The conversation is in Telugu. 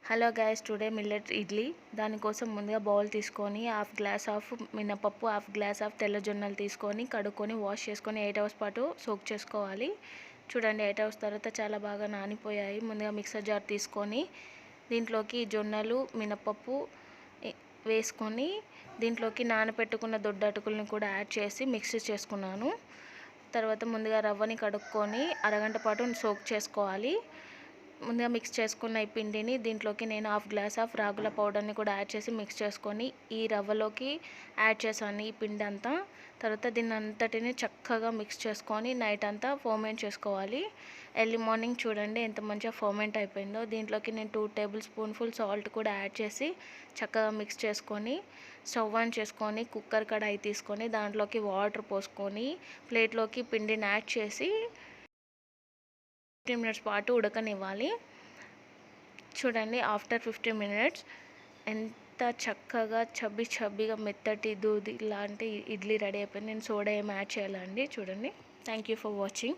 Hello guys, today millet idli. దానికోసం ముందుగా బౌల్ తీసుకొని హాఫ్ గ్లాస్ ఆఫ్ మినపప్పు, హాఫ్ గ్లాస్ ఆఫ్ తెల్ల జొన్నలు తీసుకొని కడుక్కొని వాష్ చేసుకొని 8 అవర్స్ పాటు సోక్ చేసుకోవాలి. చూడండి, 8 అవర్స్ తర్వాత చాలా బాగా నానిపోయాయి. ముందుగా మిక్సర్ జార్ తీసుకొని దీంట్లోకి జొన్నలు, మినపప్పు వేసుకొని దీంట్లోకి నానబెట్టుకున్న దొడ్డ అటుకులను కూడా యాడ్ చేసి మిక్స్ చేసుకున్నాను. తర్వాత ముందుగా రవ్వని కడుక్కొని అరగంట పాటు సోక్ చేసుకోవాలి. ముందుగా మిక్స్ చేసుకున్న ఈ పిండిని దీంట్లోకి నేను హాఫ్ గ్లాస్ ఆఫ్ రాగుల పౌడర్ని కూడా యాడ్ చేసి మిక్స్ చేసుకొని ఈ రవ్వలోకి యాడ్ చేశాను ఈ పిండి అంతా. తర్వాత దీన్ని అంతటిని చక్కగా మిక్స్ చేసుకొని నైట్ అంతా ఫర్మెంట్ చేసుకోవాలి. ఎర్లీ మార్నింగ్ చూడండి ఎంత మంచిగా ఫర్మెంట్ అయిపోయిందో. దీంట్లోకి నేను 2 టేబుల్ స్పూన్ఫుల్ సాల్ట్ కూడా యాడ్ చేసి చక్కగా మిక్స్ చేసుకొని స్టవ్ ఆన్ చేసుకొని కుక్కర్ కడాయి తీసుకొని దాంట్లోకి వాటర్ పోసుకొని ప్లేట్లోకి పిండిని యాడ్ చేసి 15 మినిట్స్ పాటు ఉడకనివ్వాలి. చూడండి, ఆఫ్టర్ 15 మినిట్స్ ఎంత చక్కగా చబ్బిగా మెత్తటి దూది లాంటి ఇడ్లీ రెడీ అయిపోయింది. నేను సోడా ఏం యాడ్ చేయాలండి. చూడండి. Thank you for watching.